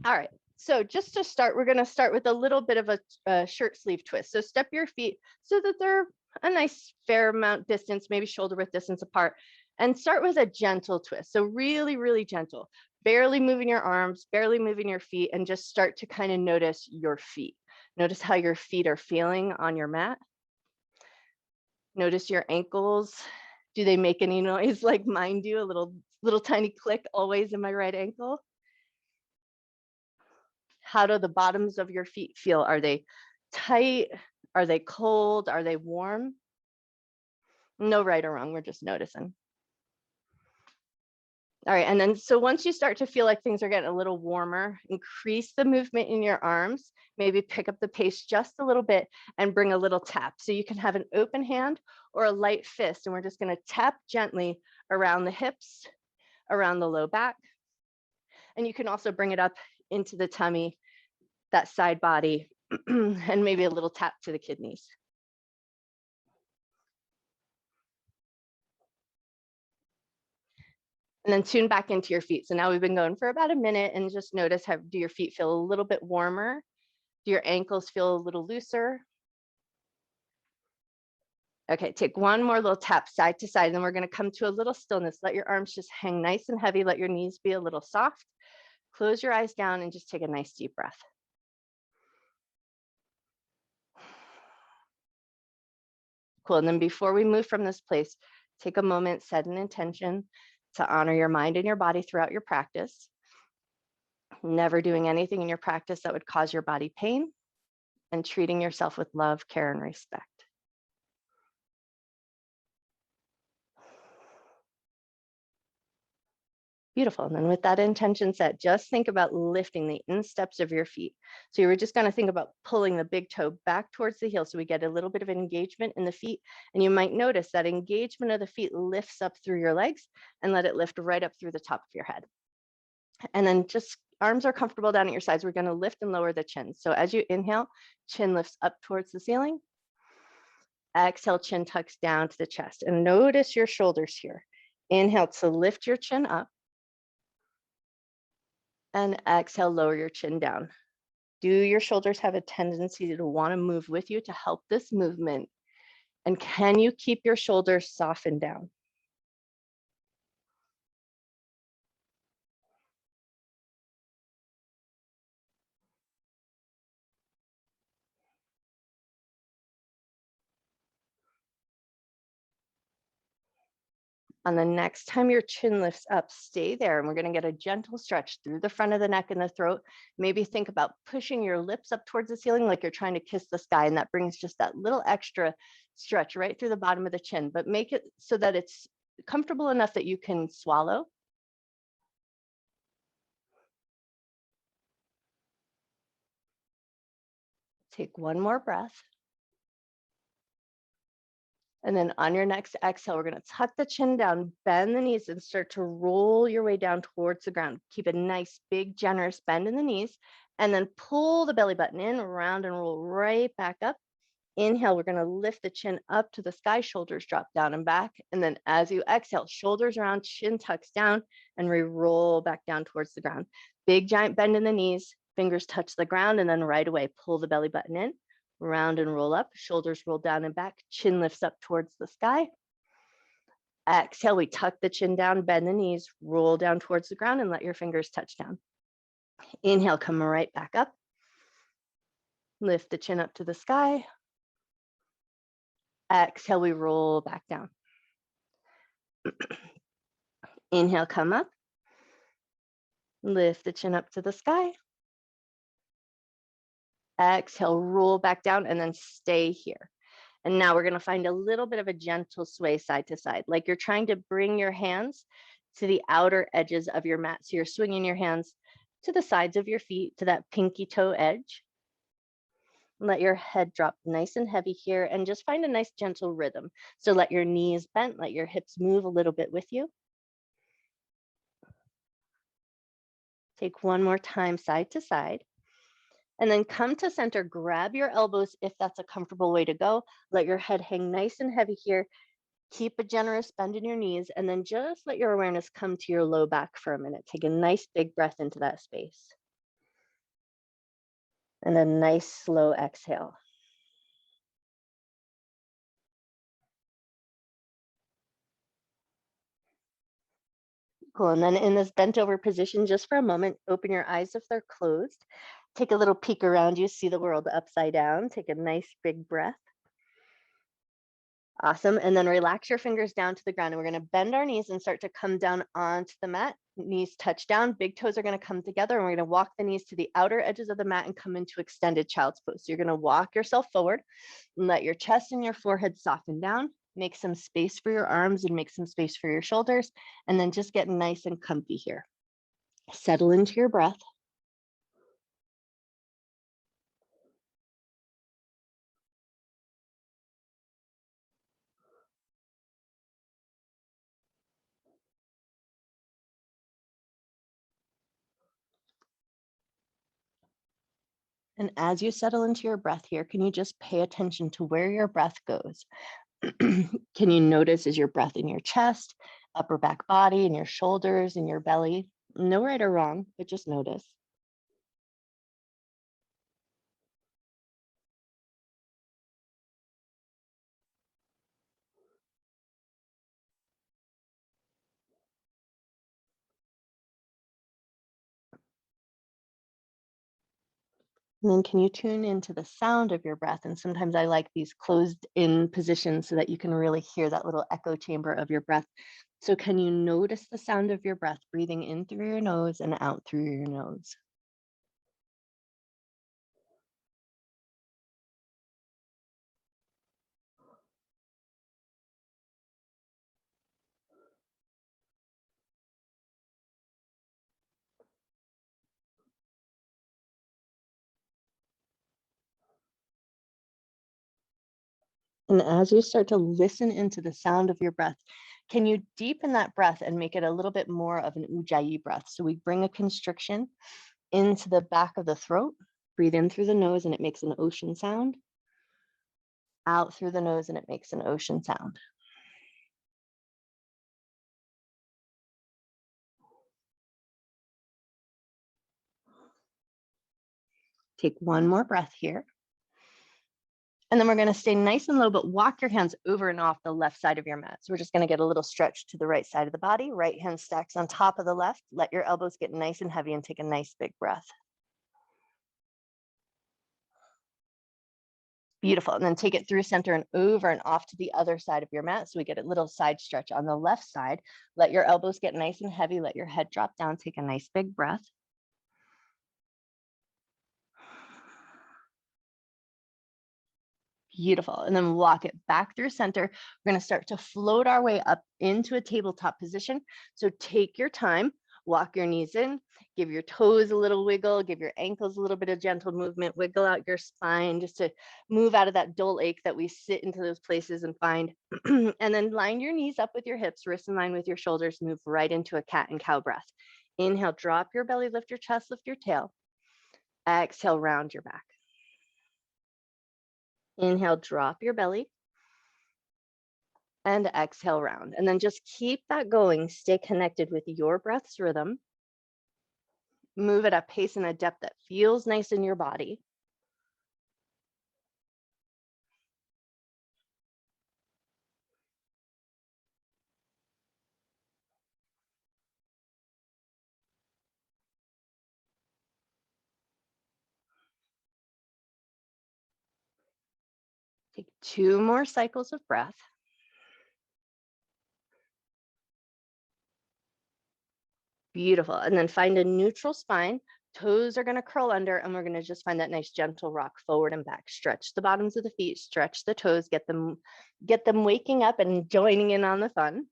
All right, so just to start, we're going to start with a little bit of a shirt sleeve twist. So step your feet so that they're a nice fair amount distance, maybe shoulder width distance apart, and start with a gentle twist. So really, really gentle, barely moving your arms, barely moving your feet, and just start to kind of notice your feet. Notice how your feet are feeling on your mat. Notice your ankles. Do they make any noise like mine do? A little tiny click always in my right ankle. How do the bottoms of your feet feel? Are they tight? Are they cold? Are they warm? No right or wrong, we're just noticing. All right, and then so once you start to feel like things are getting a little warmer, increase the movement in your arms, maybe pick up the pace just a little bit and bring a little tap. So you can have an open hand or a light fist, and we're just gonna tap gently around the hips, around the low back. And you can also bring it up into the tummy, that side body, and maybe a little tap to the kidneys. And then tune back into your feet. So now we've been going for about a minute, and just notice how do your feet feel a little bit warmer? Do your ankles feel a little looser? Okay, take one more little tap side to side, and then we're gonna come to a little stillness. Let your arms just hang nice and heavy. Let your knees be a little soft. Close your eyes down and just take a nice deep breath. Cool, and then before we move from this place, take a moment, set an intention to honor your mind and your body throughout your practice. Never doing anything in your practice that would cause your body pain, and treating yourself with love, care, and respect. Beautiful. And then with that intention set, just think about lifting the insteps of your feet. So you were just going to think about pulling the big toe back towards the heel so we get a little bit of engagement in the feet. And you might notice that engagement of the feet lifts up through your legs, and let it lift right up through the top of your head. And then just arms are comfortable down at your sides. We're going to lift and lower the chin. So as you inhale, chin lifts up towards the ceiling. Exhale, chin tucks down to the chest. And notice your shoulders here. Inhale to lift your chin up. And exhale, lower your chin down. Do your shoulders have a tendency to want to move with you to help this movement? And can you keep your shoulders softened down? On the next time your chin lifts up, stay there. And we're going to get a gentle stretch through the front of the neck and the throat. Maybe think about pushing your lips up towards the ceiling like you're trying to kiss the sky. And that brings just that little extra stretch right through the bottom of the chin, but make it so that it's comfortable enough that you can swallow. Take one more breath. And then on your next exhale, we're going to tuck the chin down, bend the knees, and start to roll your way down towards the ground. Keep a nice, big, generous bend in the knees, and then pull the belly button in, round, and roll right back up. Inhale, we're going to lift the chin up to the sky, shoulders drop down and back. And then as you exhale, shoulders around, chin tucks down, and we roll back down towards the ground. Big, giant bend in the knees, fingers touch the ground, and then right away, pull the belly button in. Round and roll up, shoulders roll down and back, chin lifts up towards the sky. Exhale, we tuck the chin down, bend the knees, roll down towards the ground, and let your fingers touch down. Inhale, come right back up. Lift the chin up to the sky. Exhale, we roll back down. Inhale, come up. Lift the chin up to the sky. Exhale, roll back down, and then stay here. And now we're going to find a little bit of a gentle sway side to side, like you're trying to bring your hands to the outer edges of your mat. So you're swinging your hands to the sides of your feet, to that pinky toe edge. Let your head drop nice and heavy here, and just find a nice gentle rhythm. So let your knees bend, let your hips move a little bit with you. Take one more time side to side. And then come to center, grab your elbows if that's a comfortable way to go. Let your head hang nice and heavy here. Keep a generous bend in your knees, and then just let your awareness come to your low back for a minute. Take a nice big breath into that space. And a nice slow exhale. Cool. And then in this bent over position, just for a moment, open your eyes if they're closed. Take a little peek around you, see the world upside down. Take a nice big breath. Awesome. And then relax your fingers down to the ground. And we're going to bend our knees and start to come down onto the mat. Knees touch down, big toes are going to come together. And we're going to walk the knees to the outer edges of the mat and come into extended child's pose. So you're going to walk yourself forward and let your chest and your forehead soften down. Make some space for your arms and make some space for your shoulders. And then just get nice and comfy here. Settle into your breath. And as you settle into your breath here, can you just pay attention to where your breath goes? Can you notice, is your breath in your chest, upper back body, in your shoulders, in your belly? No right or wrong, but just notice. And then can you tune into the sound of your breath? And sometimes I like these closed in positions so that you can really hear that little echo chamber of your breath. So can you notice the sound of your breath, breathing in through your nose and out through your nose? And as you start to listen into the sound of your breath, can you deepen that breath and make it a little bit more of an ujjayi breath? So we bring a constriction into the back of the throat, breathe in through the nose and it makes an ocean sound, out through the nose and it makes an ocean sound. Take one more breath here. And then we're going to stay nice and low, but walk your hands over and off the left side of your mat. So we're just going to get a little stretch to the right side of the body. Right hand stacks on top of the left. Let your elbows get nice and heavy and take a nice big breath. Beautiful. And then take it through center and over and off to the other side of your mat. So we get a little side stretch on the left side. Let your elbows get nice and heavy. Let your head drop down. Take a nice big breath. Beautiful. And then walk it back through center. We're going to start to float our way up into a tabletop position. So take your time, walk your knees in, give your toes a little wiggle, give your ankles a little bit of gentle movement, wiggle out your spine just to move out of that dull ache that we sit into those places and find. And then line your knees up with your hips, wrists in line with your shoulders, move right into a cat and cow breath. Inhale, drop your belly, lift your chest, lift your tail. Exhale, round your back. Inhale, drop your belly. And exhale, round. And then just keep that going. Stay connected with your breath's rhythm. Move at a pace and a depth that feels nice in your body. Take 2 more cycles of breath. Beautiful. And then find a neutral spine. Toes are going to curl under, and we're going to just find that nice gentle rock forward and back. Stretch the bottoms of the feet, stretch the toes, get them waking up and joining in on the fun.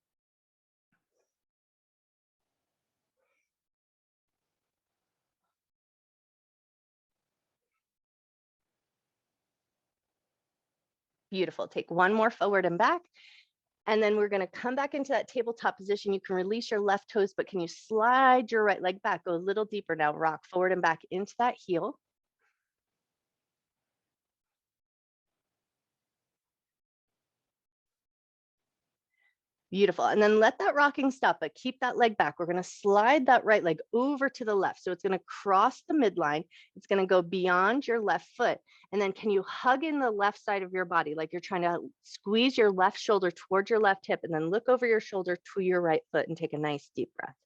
Beautiful. Take 1 more forward and back. And then we're going to come back into that tabletop position. You can release your left toes, but can you slide your right leg back? Go a little deeper now. Rock forward and back into that heel. Beautiful. And then let that rocking stop, but keep that leg back. We're going to slide that right leg over to the left. So it's going to cross the midline. It's going to go beyond your left foot. And then can you hug in the left side of your body? Like you're trying to squeeze your left shoulder towards your left hip and then look over your shoulder to your right foot and take a nice deep breath.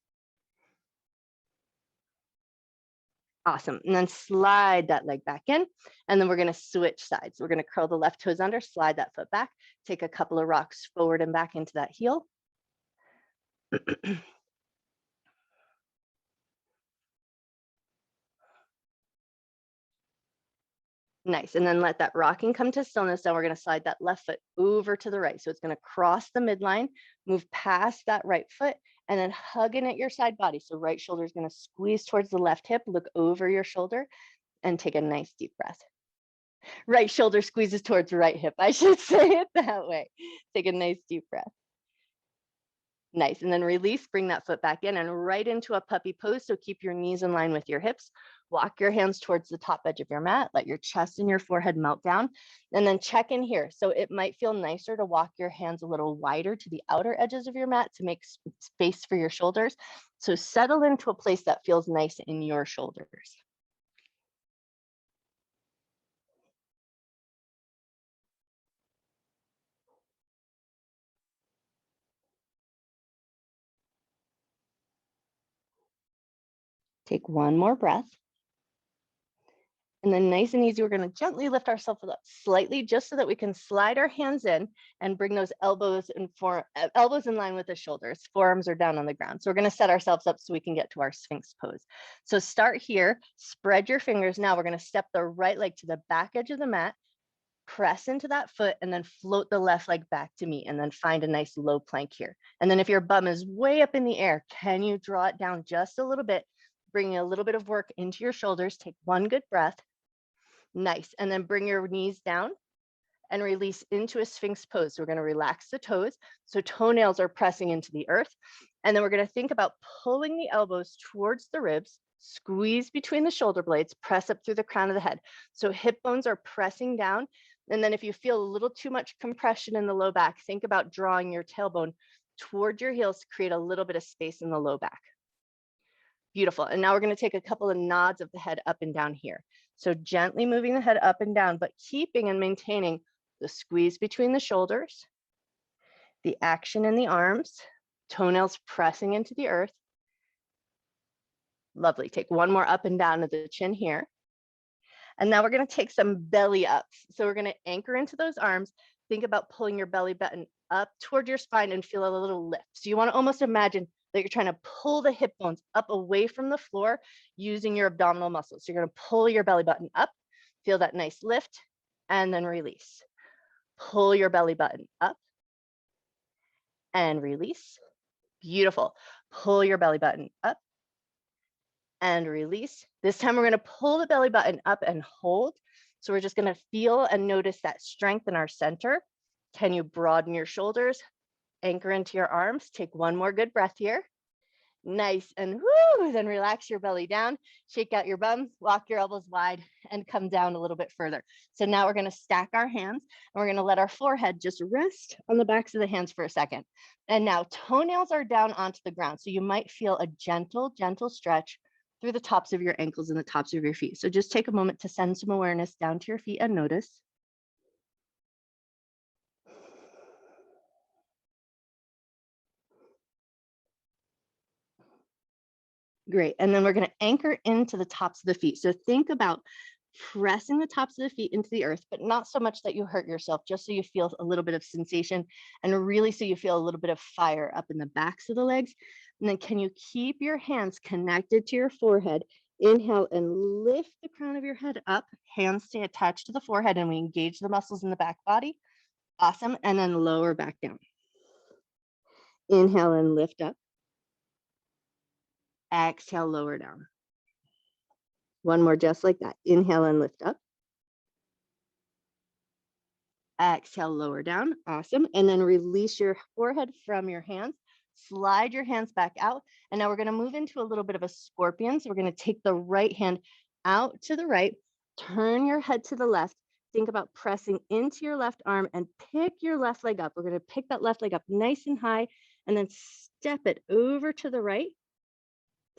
Awesome. And then slide that leg back in. And then we're going to switch sides. We're going to curl the left toes under, slide that foot back, take a couple of rocks forward and back into that heel. Nice. And then let that rocking come to stillness. Now we're going to slide that left foot over to the right. So it's going to cross the midline, move past that right foot, and then hug in at your side body. So right shoulder is going to squeeze towards the left hip, look over your shoulder, and take a nice deep breath. Right shoulder squeezes towards right hip. I should say it that way. Take a nice deep breath. Nice. And then release, bring that foot back in and right into a puppy pose. So keep your knees in line with your hips. Walk your hands towards the top edge of your mat. Let your chest and your forehead melt down. And then check in here. So it might feel nicer to walk your hands a little wider to the outer edges of your mat to make space for your shoulders. So settle into a place that feels nice in your shoulders. Take one more breath. And then nice and easy, we're going to gently lift ourselves up slightly just so that we can slide our hands in and bring those elbows in line with the shoulders. Forearms are down on the ground. So we're going to set ourselves up so we can get to our Sphinx pose. So start here, spread your fingers. Now we're going to step the right leg to the back edge of the mat, press into that foot, and then float the left leg back to meet, and then find a nice low plank here. And then if your bum is way up in the air, can you draw it down just a little bit, bringing a little bit of work into your shoulders? Take one good breath. Nice. And then bring your knees down and release into a Sphinx pose. So we're going to relax the toes. So toenails are pressing into the earth. And then we're going to think about pulling the elbows towards the ribs, squeeze between the shoulder blades, press up through the crown of the head. So hip bones are pressing down. And then if you feel a little too much compression in the low back, think about drawing your tailbone toward your heels to create a little bit of space in the low back. Beautiful. And now we're going to take a couple of nods of the head up and down here. So gently moving the head up and down, but keeping and maintaining the squeeze between the shoulders, the action in the arms, toenails pressing into the earth. Lovely. Take one more up and down of the chin here. And now we're going to take some belly ups. So we're going to anchor into those arms. Think about pulling your belly button up toward your spine and feel a little lift. So you want to almost imagine that you're trying to pull the hip bones up away from the floor using your abdominal muscles. So you're going to pull your belly button up, feel that nice lift, and then release. Pull your belly button up and release. Beautiful. Pull your belly button up and release. This time we're going to pull the belly button up and hold. So we're just going to feel and notice that strength in our center. Can you broaden your shoulders? Anchor into your arms. Take one more good breath here. Nice. And whoo, then relax your belly down, shake out your bum, walk your elbows wide, and come down a little bit further. So now we're going to stack our hands and we're going to let our forehead just rest on the backs of the hands for a second. And now toenails are down onto the ground. So you might feel a gentle, gentle stretch through the tops of your ankles and the tops of your feet. So just take a moment to send some awareness down to your feet and notice. Great. And then we're going to anchor into the tops of the feet. So think about pressing the tops of the feet into the earth, but not so much that you hurt yourself, just so you feel a little bit of sensation and really so you feel a little bit of fire up in the backs of the legs. And then can you keep your hands connected to your forehead? Inhale and lift the crown of your head up. Hands stay attached to the forehead and we engage the muscles in the back body. Awesome. And then lower back down. Inhale and lift up. Exhale, lower down. One more just like that. Inhale and lift up. Exhale, lower down. Awesome. And then release your forehead from your hands. Slide your hands back out. And now we're going to move into a little bit of a scorpion. So we're going to take the right hand out to the right, turn your head to the left, think about pressing into your left arm and pick your left leg up. We're going to pick that left leg up nice and high and then step it over to the right.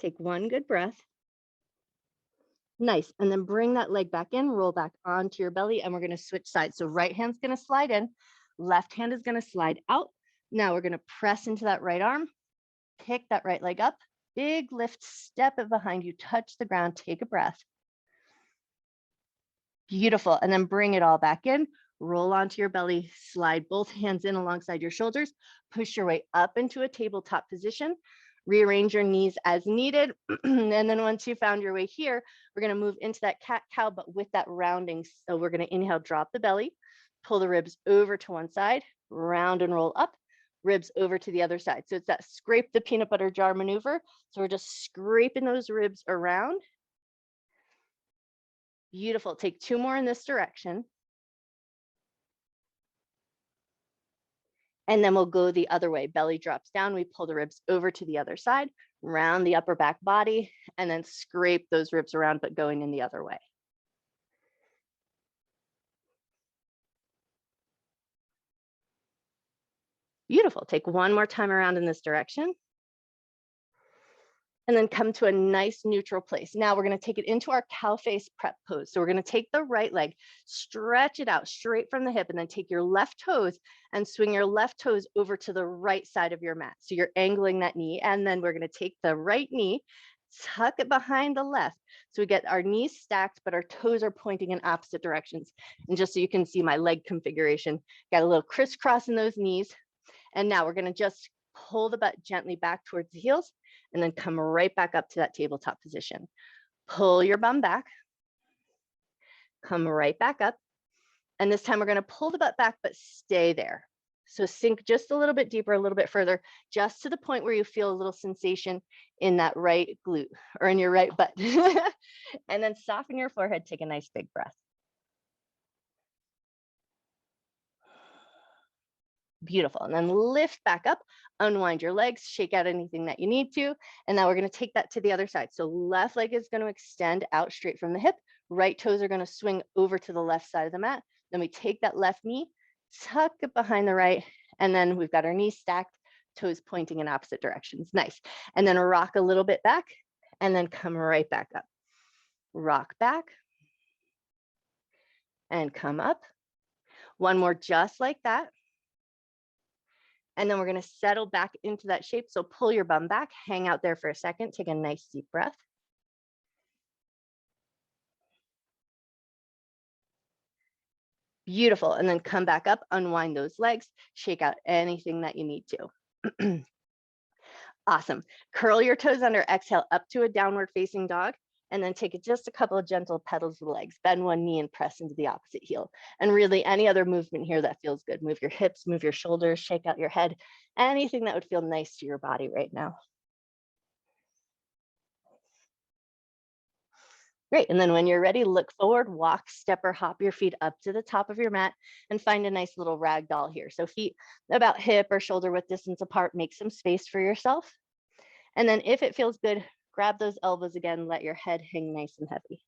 Take one good breath. Nice. And then bring that leg back in, roll back onto your belly, and we're going to switch sides. So right hand's going to slide in, left hand is going to slide out. Now we're going to press into that right arm, pick that right leg up, big lift, step it behind you, touch the ground, take a breath. Beautiful. And then bring it all back in, roll onto your belly, slide both hands in alongside your shoulders, push your way up into a tabletop position, rearrange your knees as needed. And then once you found your way here, we're going to move into that cat-cow, but with that rounding. So we're going to inhale, drop the belly, pull the ribs over to one side, round and roll up, ribs over to the other side. So it's that scrape the peanut butter jar maneuver. So we're just scraping those ribs around. Beautiful. Take two more in this direction. And then we'll go the other way. Belly drops down. We pull the ribs over to the other side, round the upper back body, and then scrape those ribs around, but going in the other way. Beautiful. Take one more time around in this direction. And then come to a nice neutral place. Now we're going to take it into our cow face prep pose. So we're going to take the right leg, stretch it out straight from the hip, and then take your left toes and swing your left toes over to the right side of your mat. So you're angling that knee, and then we're going to take the right knee, tuck it behind the left. So we get our knees stacked, but our toes are pointing in opposite directions. And just so you can see my leg configuration, got a little crisscross in those knees. And now we're going to just pull the butt gently back towards the heels, and then come right back up to that tabletop position. Pull your bum back, come right back up. And this time we're going to pull the butt back, but stay there. So sink just a little bit deeper, a little bit further, just to the point where you feel a little sensation in that right glute or in your right butt. And then soften your forehead, take a nice big breath. Beautiful. And then lift back up, unwind your legs, shake out anything that you need to. And now we're going to take that to the other side. So left leg is going to extend out straight from the hip. Right toes are going to swing over to the left side of the mat. Then we take that left knee, tuck it behind the right. And then we've got our knees stacked, toes pointing in opposite directions. Nice. And then rock a little bit back and then come right back up. Rock back and come up. One more just like that. And then we're going to settle back into that shape. So pull your bum back, hang out there for a second, take a nice deep breath. Beautiful. And then come back up, unwind those legs, shake out anything that you need to. Awesome. Curl your toes under, exhale up to a downward facing dog. And then take just a couple of gentle pedals of the legs, bend one knee and press into the opposite heel. And really any other movement here that feels good. Move your hips, move your shoulders, shake out your head, anything that would feel nice to your body right now. Great. And then when you're ready, look forward, walk, step or hop your feet up to the top of your mat and find a nice little rag doll here. So feet about hip or shoulder width distance apart, make some space for yourself. And then if it feels good, grab those elbows again, let your head hang nice and heavy.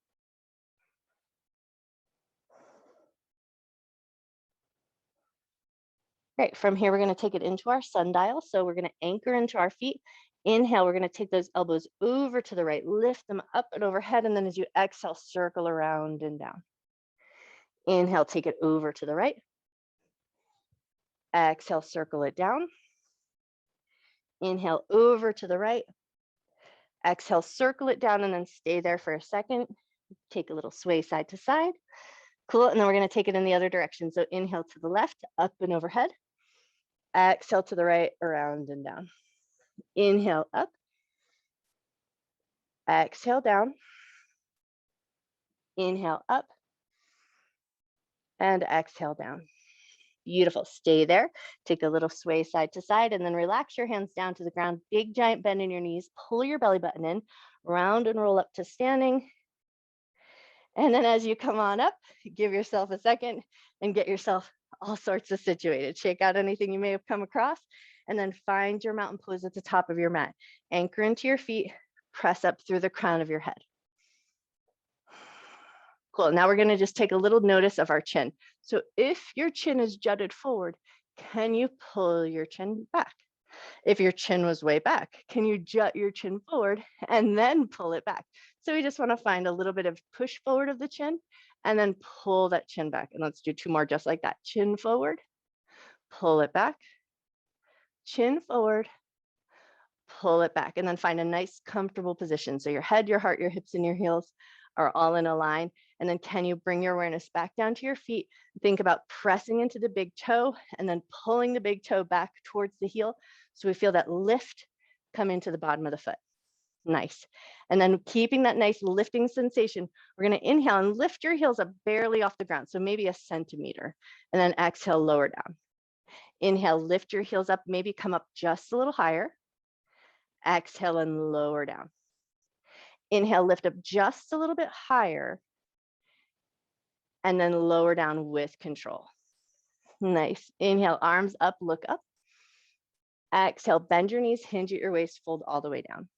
Great, from here, we're gonna take it into our sundial. So we're gonna anchor into our feet. Inhale, we're gonna take those elbows over to the right, lift them up and overhead. And then as you exhale, circle around and down. Inhale, take it over to the right. Exhale, circle it down. Inhale, over to the right. Exhale, circle it down and then stay there for a second. Take a little sway side to side. Cool, and then we're gonna take it in the other direction. So inhale to the left, up and overhead. Exhale to the right, around and down. Inhale up. Exhale down. Inhale up. And exhale down. Beautiful, stay there. Take a little sway side to side and then relax your hands down to the ground. Big giant bend in your knees, pull your belly button in, round and roll up to standing. And then as you come on up, give yourself a second and get yourself all sorts of situated. Shake out anything you may have come across and then find your mountain pose at the top of your mat. Anchor into your feet, press up through the crown of your head. Cool. Now we're going to just take a little notice of our chin. So if your chin is jutted forward, can you pull your chin back? If your chin was way back, can you jut your chin forward and then pull it back? So we just want to find a little bit of push forward of the chin and then pull that chin back. And let's do 2 more just like that. Chin forward, pull it back, chin forward, pull it back, and then find a nice comfortable position. So your head, your heart, your hips, and your heels are all in a line. And then can you bring your awareness back down to your feet? Think about pressing into the big toe and then pulling the big toe back towards the heel. So we feel that lift come into the bottom of the foot. Nice. And then keeping that nice lifting sensation, we're going to inhale and lift your heels up barely off the ground. So maybe a centimeter, and then exhale, lower down. Inhale, lift your heels up, maybe come up just a little higher. Exhale and lower down. Inhale, lift up just a little bit higher, and then lower down with control. Nice. Inhale, arms up, look up. Exhale, bend your knees, hinge at your waist, fold all the way down.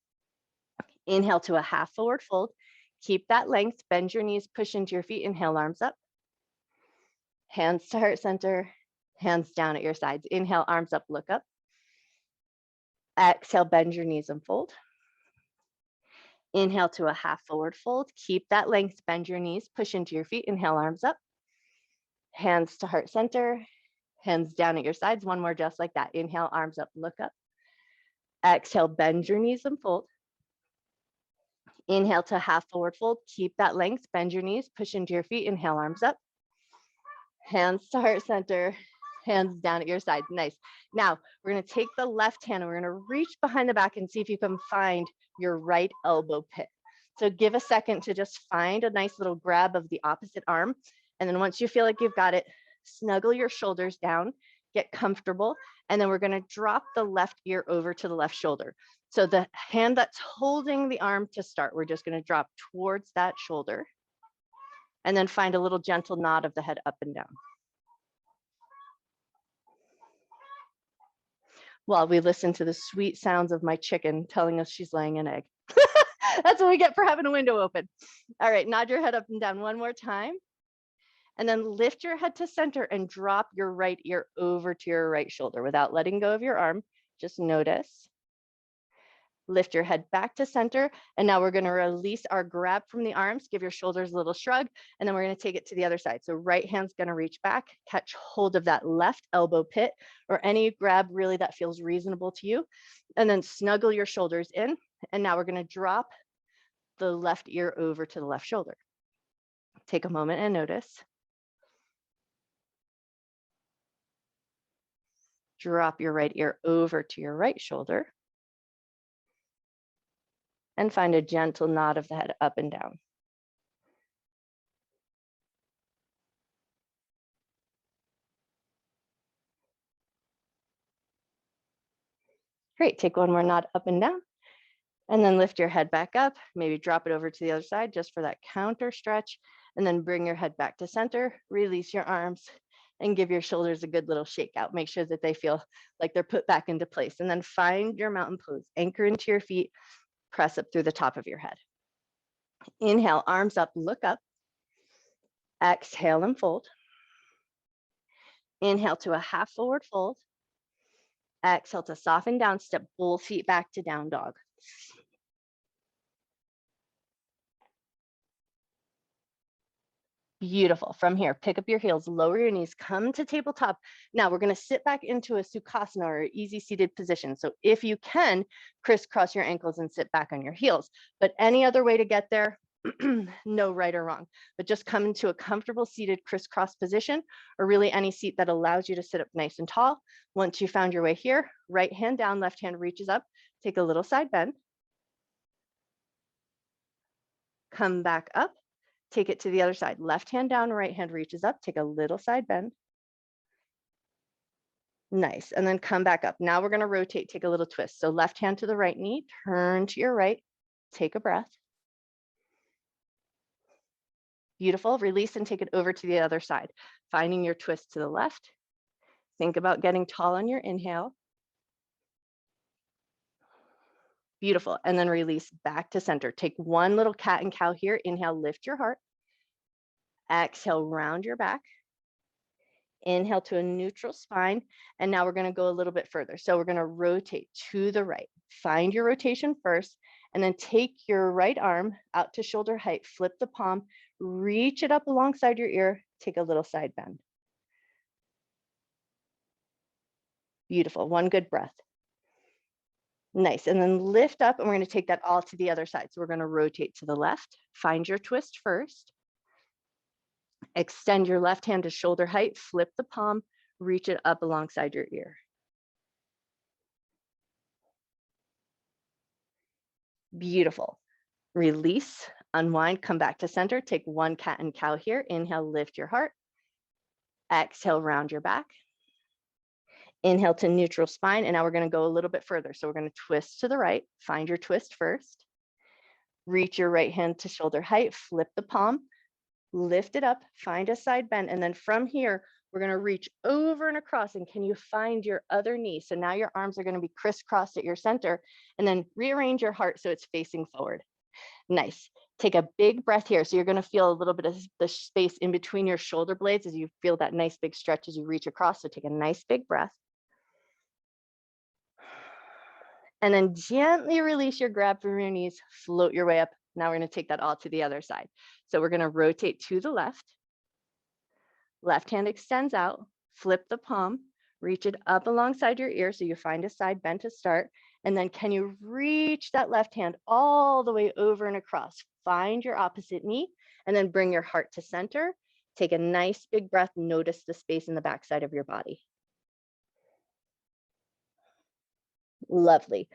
Inhale to a half forward fold. Keep that length, bend your knees, push into your feet. Inhale, arms up. Hands to heart center, hands down at your sides. Inhale, arms up, look up. Exhale, bend your knees and fold. Inhale to a half forward fold. Keep that length, bend your knees, push into your feet. Inhale, arms up. Hands to heart center, hands down at your sides. One more just like that. Inhale, arms up, look up. Exhale, bend your knees and fold. Inhale to half forward fold. Keep that length, bend your knees, push into your feet. Inhale, arms up. Hands to heart center, hands down at your sides. Nice. Now we're going to take the left hand and we're going to reach behind the back and see if you can find your right elbow pit. So give a second to just find a nice little grab of the opposite arm. And then once you feel like you've got it, snuggle your shoulders down, get comfortable. And then we're going to drop the left ear over to the left shoulder. So the hand that's holding the arm to start, we're just going to drop towards that shoulder. And then find a little gentle nod of the head up and down. While we listen to the sweet sounds of my chicken telling us she's laying an egg. That's what we get for having a window open. All right, nod your head up and down one more time. And then lift your head to center and drop your right ear over to your right shoulder without letting go of your arm. Just notice. Lift your head back to center. And now we're going to release our grab from the arms. Give your shoulders a little shrug. And then we're going to take it to the other side. So right hand's going to reach back, catch hold of that left elbow pit or any grab really that feels reasonable to you. And then snuggle your shoulders in. And now we're going to drop the left ear over to the left shoulder. Take a moment and notice. Drop your right ear over to your right shoulder. And find a gentle nod of the head up and down. Great, take one more nod up and down. And then lift your head back up, maybe drop it over to the other side just for that counter stretch. And then bring your head back to center, release your arms, and give your shoulders a good little shake out. Make sure that they feel like they're put back into place. And then find your mountain pose. Anchor into your feet, press up through the top of your head. Inhale, arms up, look up. Exhale and fold. Inhale to a half forward fold. Exhale to soften down, step both feet back to down dog. Beautiful. From here, pick up your heels, lower your knees, come to tabletop. Now we're going to sit back into a Sukhasana or easy seated position. So if you can, crisscross your ankles and sit back on your heels. But any other way to get there, no right or wrong. But just come into a comfortable seated crisscross position, or really any seat that allows you to sit up nice and tall. Once you found your way here, right hand down, left hand reaches up. Take a little side bend. Come back up. Take it to the other side. Left hand down, right hand reaches up. Take a little side bend. Nice. And then come back up. Now we're going to rotate, take a little twist. So left hand to the right knee, turn to your right, take a breath. Beautiful. Release and take it over to the other side. Finding your twist to the left. Think about getting tall on your inhale. Beautiful. And then release back to center. Take one little cat and cow here. Inhale, lift your heart. Exhale, round your back. Inhale to a neutral spine. And now we're going to go a little bit further. So we're going to rotate to the right. Find your rotation first, and then take your right arm out to shoulder height, flip the palm, reach it up alongside your ear, take a little side bend. Beautiful. One good breath. Nice. And then lift up, and we're going to take that all to the other side. So we're going to rotate to the left. Find your twist first. Extend your left hand to shoulder height, flip the palm, reach it up alongside your ear. Beautiful. Release, unwind, come back to center. Take one cat and cow here. Inhale, lift your heart. Exhale, round your back. Inhale to neutral spine. And now we're going to go a little bit further. So we're going to twist to the right. Find your twist first. Reach your right hand to shoulder height, flip the palm, lift it up, find a side bend. And then from here, we're going to reach over and across. And can you find your other knee? So now your arms are going to be crisscrossed at your center, and then rearrange your heart so it's facing forward. Nice. Take a big breath here. So you're going to feel a little bit of the space in between your shoulder blades as you feel that nice big stretch as you reach across. So take a nice big breath. And then gently release your grab from your knees, float your way up. Now we're going to take that all to the other side. So we're going to rotate to the left. Left hand extends out, flip the palm, reach it up alongside your ear so you find a side bend to start. And then can you reach that left hand all the way over and across? Find your opposite knee, and then bring your heart to center. Take a nice big breath. Notice the space in the backside of your body. Lovely.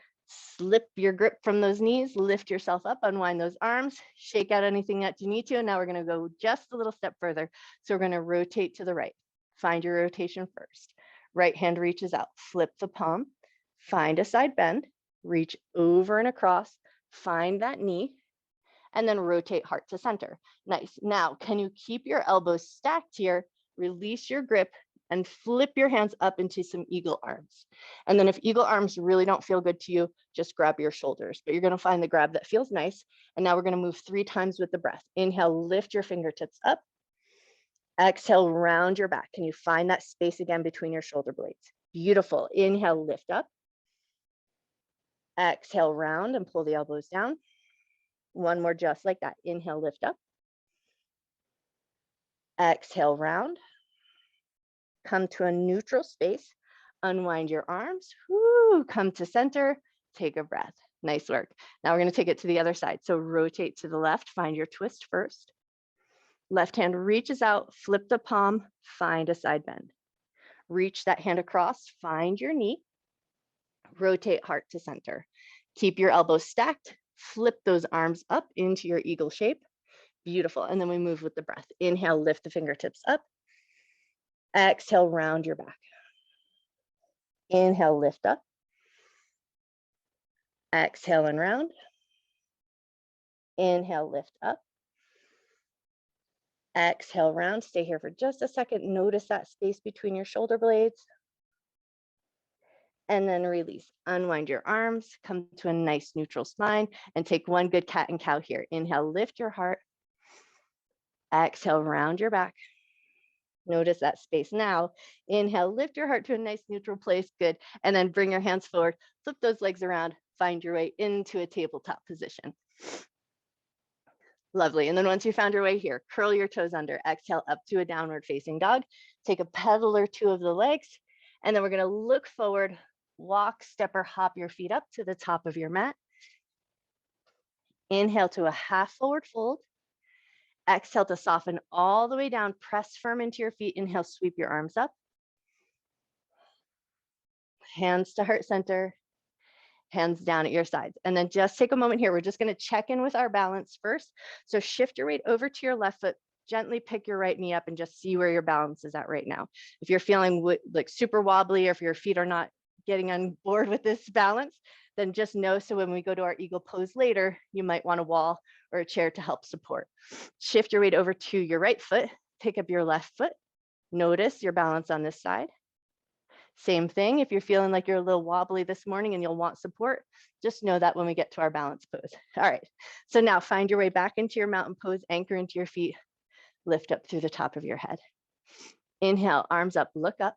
Slip your grip from those knees, lift yourself up, unwind those arms, shake out anything that you need to. And now we're going to go just a little step further. So we're going to rotate to the right. Find your rotation first. Right hand reaches out, flip the palm, find a side bend, reach over and across, find that knee, and then rotate heart to center. Nice. Now, can you keep your elbows stacked here? Release your grip and flip your hands up into some eagle arms. And then if eagle arms really don't feel good to you, just grab your shoulders, but you're going to find the grab that feels nice. And now we're going to move 3 times with the breath. Inhale, lift your fingertips up. Exhale, round your back. Can you find that space again between your shoulder blades? Beautiful. Inhale, lift up. Exhale, round and pull the elbows down. One more just like that. Inhale, lift up. Exhale, round. Come to a neutral space, unwind your arms, come to center, take a breath. Nice work. Now we're going to take it to the other side. So rotate to the left, find your twist first. Left hand reaches out, flip the palm, find a side bend. Reach that hand across, find your knee, rotate heart to center. Keep your elbows stacked, flip those arms up into your eagle shape. Beautiful. And then we move with the breath. Inhale, lift the fingertips up. Exhale, round your back. Inhale, lift up. Exhale and round. Inhale, lift up. Exhale, round. Stay here for just a second. Notice that space between your shoulder blades. And then release. Unwind your arms. Come to a nice neutral spine and take one good cat and cow here. Inhale, lift your heart. Exhale, round your back. Notice that space now. Inhale, lift your heart to a nice neutral place. Good. And then bring your hands forward, flip those legs around, find your way into a tabletop position. Lovely. And then once you found your way here, curl your toes under, exhale up to a downward facing dog. Take a pedal or 2 of the legs. And then we're going to look forward, walk, step, or hop your feet up to the top of your mat. Inhale to a half forward fold. Exhale to soften all the way down, press firm into your feet. Inhale, sweep your arms up. Hands to heart center, hands down at your sides. And then just take a moment here. We're just going to check in with our balance first. So shift your weight over to your left foot, gently pick your right knee up and just see where your balance is at right now. If you're feeling like super wobbly, or if your feet are not getting on board with this balance, then just know, so when we go to our eagle pose later, you might want a wall or a chair to help support. Shift your weight over to your right foot, pick up your left foot. Notice your balance on this side. Same thing, if you're feeling like you're a little wobbly this morning and you'll want support, just know that when we get to our balance pose. All right, so now find your way back into your mountain pose, anchor into your feet, Lift up through the top of your head. Inhale, arms up, look up.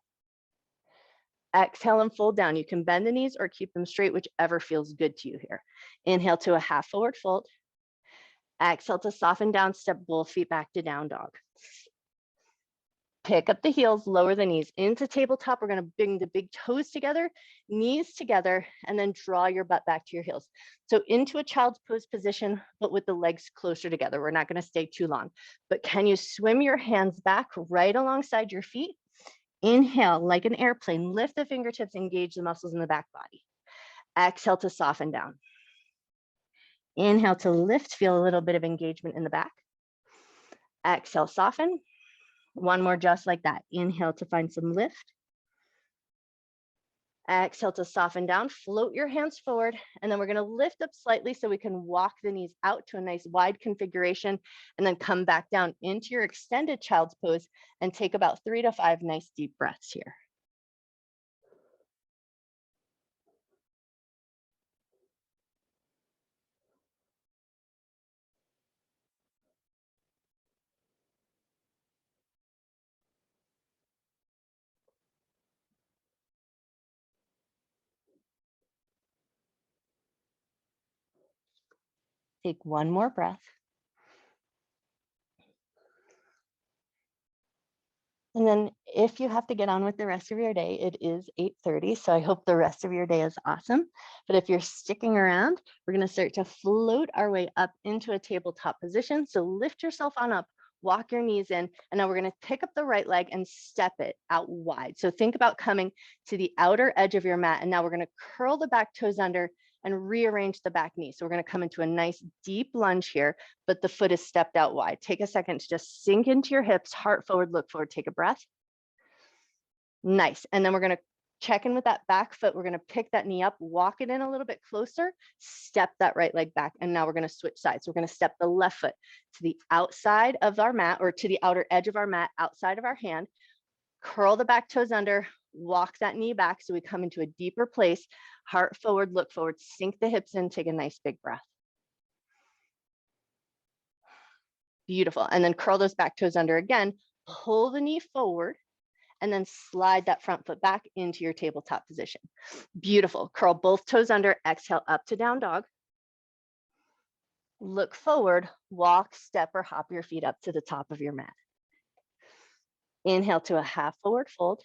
Exhale and fold down. You can bend the knees or keep them straight, whichever feels good to you here. Inhale to a half forward fold. Exhale to soften down, step both feet back to down dog. Pick up the heels, lower the knees into tabletop. We're going to bring the big toes together, knees together, and then draw your butt back to your heels. So into a child's pose position, but with the legs closer together. We're not going to stay too long, but can you swim your hands back right alongside your feet? Inhale, like an airplane, lift the fingertips, engage the muscles in the back body. Exhale to soften down. Inhale to lift, feel a little bit of engagement in the back. Exhale, soften. One more just like that. Inhale to find some lift. Exhale to soften down, float your hands forward, and then we're going to lift up slightly so we can walk the knees out to a nice wide configuration, and then come back down into your extended child's pose and take about 3 to 5 nice deep breaths here. Take one more breath. And then if you have to get on with the rest of your day, it is 8:30. So I hope the rest of your day is awesome. But if you're sticking around, we're going to start to float our way up into a tabletop position. So lift yourself on up, walk your knees in, and now we're going to pick up the right leg and step it out wide. So think about coming to the outer edge of your mat. And now we're going to curl the back toes under and rearrange the back knee. So we're going to come into a nice deep lunge here, but the foot is stepped out wide. Take a second to just sink into your hips, heart forward, look forward, take a breath. Nice. And then we're going to check in with that back foot. We're going to pick that knee up, walk it in a little bit closer, step that right leg back. And now we're going to switch sides. We're going to step the left foot to the outside of our mat, or to the outer edge of our mat, outside of our hand, curl the back toes under, walk that knee back so we come into a deeper place, heart forward, look forward, sink the hips in, take a nice big breath. Beautiful. And then curl those back toes under again, pull the knee forward, and then slide that front foot back into your tabletop position. Beautiful. Curl both toes under, exhale up to down dog. Look forward, walk, step, or hop your feet up to the top of your mat. Inhale to a half forward fold.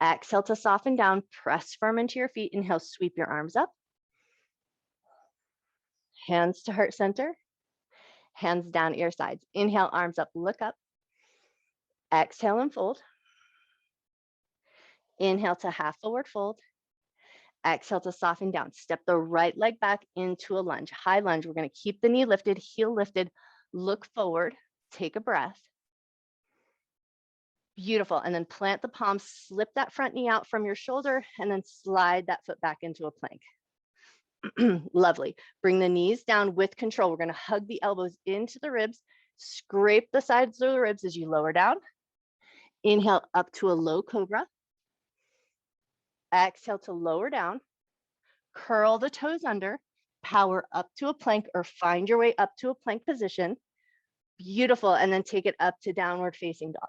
Exhale to soften down, press firm into your feet. Inhale, sweep your arms up. Hands to heart center. Hands down ear sides. Inhale, arms up, look up. Exhale and fold. Inhale to half forward fold. Exhale to soften down. Step the right leg back into a lunge. High lunge. We're going to keep the knee lifted, heel lifted. Look forward. Take a breath. Beautiful. And then plant the palms, slip that front knee out from your shoulder, and then slide that foot back into a plank. Lovely. Bring the knees down with control. We're going to hug the elbows into the ribs, scrape the sides of the ribs as you lower down. Inhale up to a low cobra. Exhale to lower down. Curl the toes under, power up to a plank, or find your way up to a plank position. Beautiful. And then take it up to downward facing dog.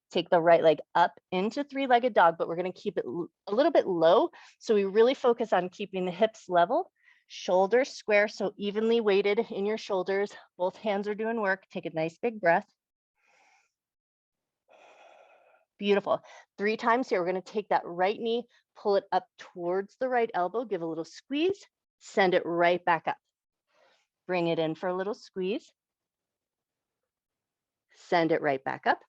Take the right leg up into three-legged dog, but we're going to keep it a little bit low. So we really focus on keeping the hips level, shoulders square, so evenly weighted in your shoulders. Both hands are doing work. Take a nice big breath. Beautiful. 3 times here. We're going to take that right knee, pull it up towards the right elbow, give a little squeeze, send it right back up. Bring it in for a little squeeze. Send it right back up.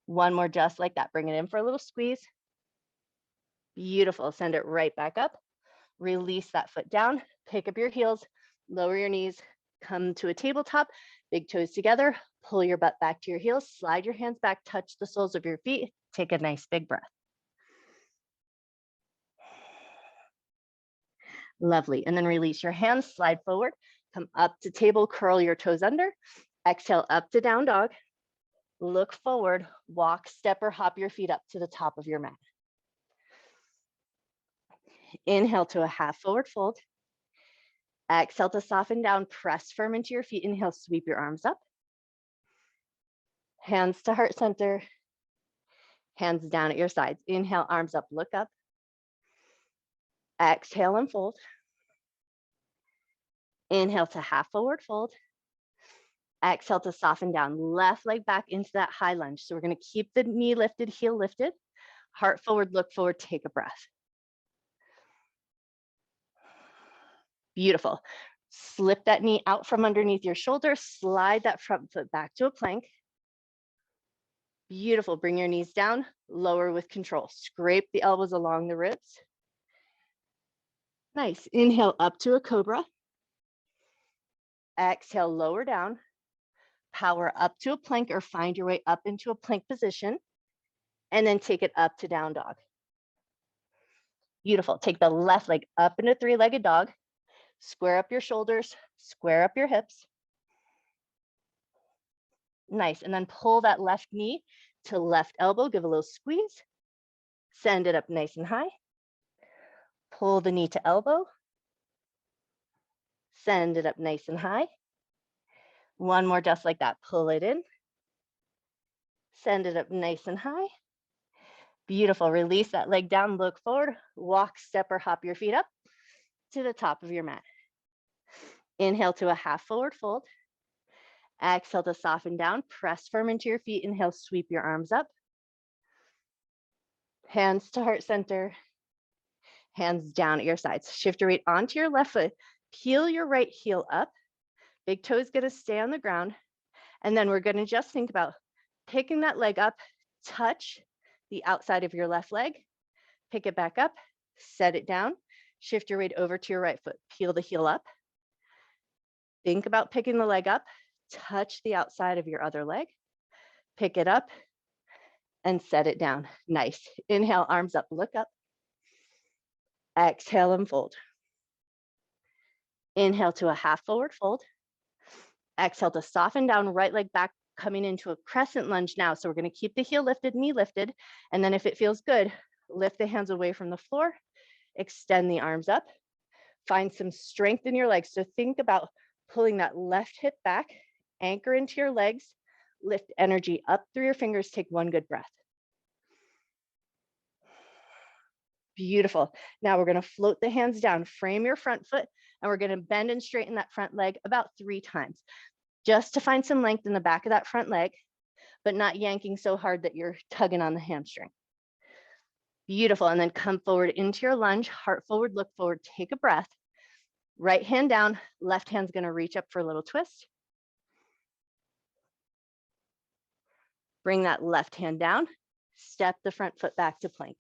One more just like that. Bring it in for a little squeeze. Beautiful. Send it right back up. Release that foot down. Pick up your heels. Lower your knees. Come to a tabletop. Big toes together. Pull your butt back to your heels. Slide your hands back. Touch the soles of your feet. Take a nice big breath. Lovely. And then release your hands. Slide forward. Come up to table. Curl your toes under. Exhale up to down dog. Look forward, walk, step, or hop your feet up to the top of your mat. Inhale to a half forward fold. Exhale to soften down, press firm into your feet. Inhale, sweep your arms up. Hands to heart center. Hands down at your sides. Inhale, arms up, look up. Exhale and fold. Inhale to half forward fold. Exhale to soften down, left leg back into that high lunge. So we're going to keep the knee lifted, heel lifted, heart forward, look forward, take a breath. Beautiful. Slip that knee out from underneath your shoulder, slide that front foot back to a plank. Beautiful. Bring your knees down, lower with control. Scrape the elbows along the ribs. Nice. Inhale up to a cobra. Exhale, lower down. Power up to a plank or find your way up into a plank position. And then take it up to down dog. Beautiful. Take the left leg up into three-legged dog. Square up your shoulders, square up your hips. Nice. And then pull that left knee to left elbow. Give a little squeeze. Send it up nice and high. Pull the knee to elbow. Send it up nice and high. One more just like that. Pull it in. Send it up nice and high. Beautiful. Release that leg down, look forward, walk, step, or hop your feet up to the top of your mat. Inhale to a half forward fold. Exhale to soften down, press firm into your feet. Inhale, sweep your arms up. Hands to heart center. Hands down at your sides. Shift your weight onto your left foot. Peel your right heel up. Big toe is going to stay on the ground. And then we're going to just think about picking that leg up, touch the outside of your left leg, pick it back up, set it down, shift your weight over to your right foot, peel the heel up. Think about picking the leg up, touch the outside of your other leg, pick it up, and set it down. Nice. Inhale, arms up, look up. Exhale and fold. Inhale to a half forward fold. Exhale to soften down, right leg back, coming into a crescent lunge now. So we're going to keep the heel lifted, knee lifted. And then if it feels good, lift the hands away from the floor, extend the arms up, find some strength in your legs. So think about pulling that left hip back, anchor into your legs, lift energy up through your fingers, take one good breath. Beautiful. Now we're going to float the hands down, frame your front foot, and we're going to bend and straighten that front leg about 3 times, just to find some length in the back of that front leg, but not yanking so hard that you're tugging on the hamstring. Beautiful. And then come forward into your lunge, heart forward, look forward, take a breath. Right hand down, left hand's going to reach up for a little twist. Bring that left hand down, step the front foot back to plank.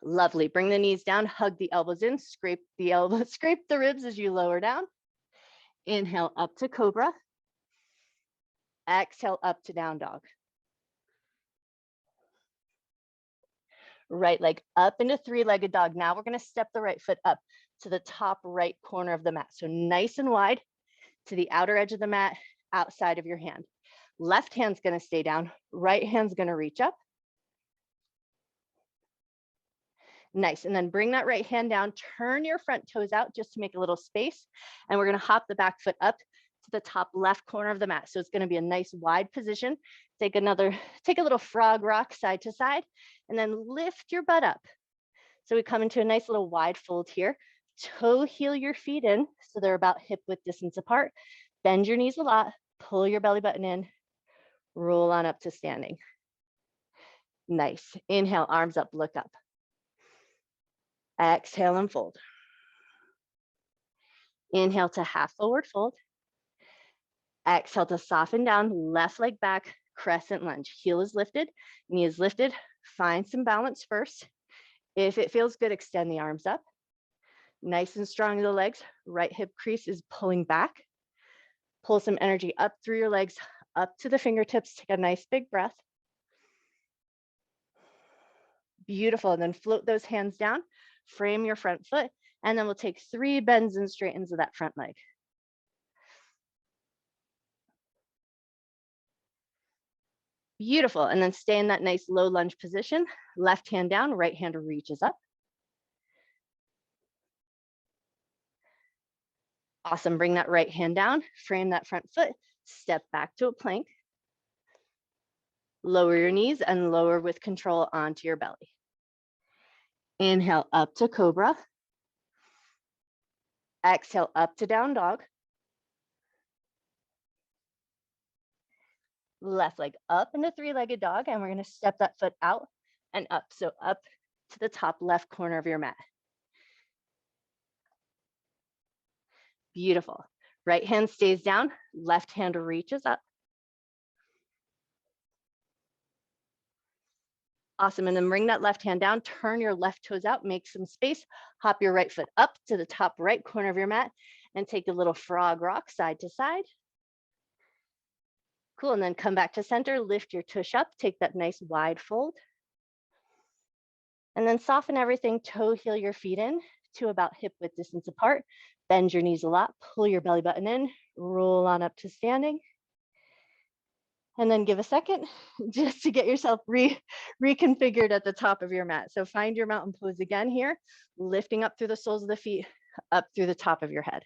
Lovely. Bring the knees down, hug the elbows in, scrape the elbows, scrape the ribs as you lower down. Inhale up to cobra. Exhale up to down dog. Right leg up into three-legged dog. Now we're going to step the right foot up to the top right corner of the mat. So nice and wide to the outer edge of the mat, outside of your hand. Left hand's going to stay down. Right hand's going to reach up. Nice. And then bring that right hand down, turn your front toes out just to make a little space. And we're going to hop the back foot up to the top left corner of the mat. So it's going to be a nice wide position. Take a little frog rock side to side, and then lift your butt up. So we come into a nice little wide fold here. Toe heel your feet in so they're about hip width distance apart. Bend your knees a lot, pull your belly button in, roll on up to standing. Nice. Inhale, arms up, look up. Exhale and fold. Inhale to half forward fold. Exhale to soften down, left leg back, crescent lunge. Heel is lifted, knee is lifted. Find some balance first. If it feels good, extend the arms up. Nice and strong in the legs. Right hip crease is pulling back. Pull some energy up through your legs, up to the fingertips. Take a nice big breath. Beautiful. And then float those hands down. Frame your front foot, and then we'll take 3 bends and straightens of that front leg. Beautiful. And then stay in that nice low lunge position. Left hand down, right hand reaches up. Awesome. Bring that right hand down, frame that front foot, step back to a plank. Lower your knees and lower with control onto your belly. Inhale up to cobra. Exhale up to down dog. Left leg up into three-legged dog, and we're going to step that foot out and up. So up to the top left corner of your mat. Beautiful. Right hand stays down, left hand reaches up. Awesome. And then bring that left hand down, turn your left toes out, make some space, hop your right foot up to the top right corner of your mat, and take a little frog rock side to side. Cool. And then come back to center, lift your tush up, take that nice wide fold. And then soften everything, toe heel your feet in to about hip width distance apart. Bend your knees a lot, pull your belly button in, roll on up to standing. And then give a second just to get yourself reconfigured at the top of your mat. So find your mountain pose again here, lifting up through the soles of the feet, up through the top of your head.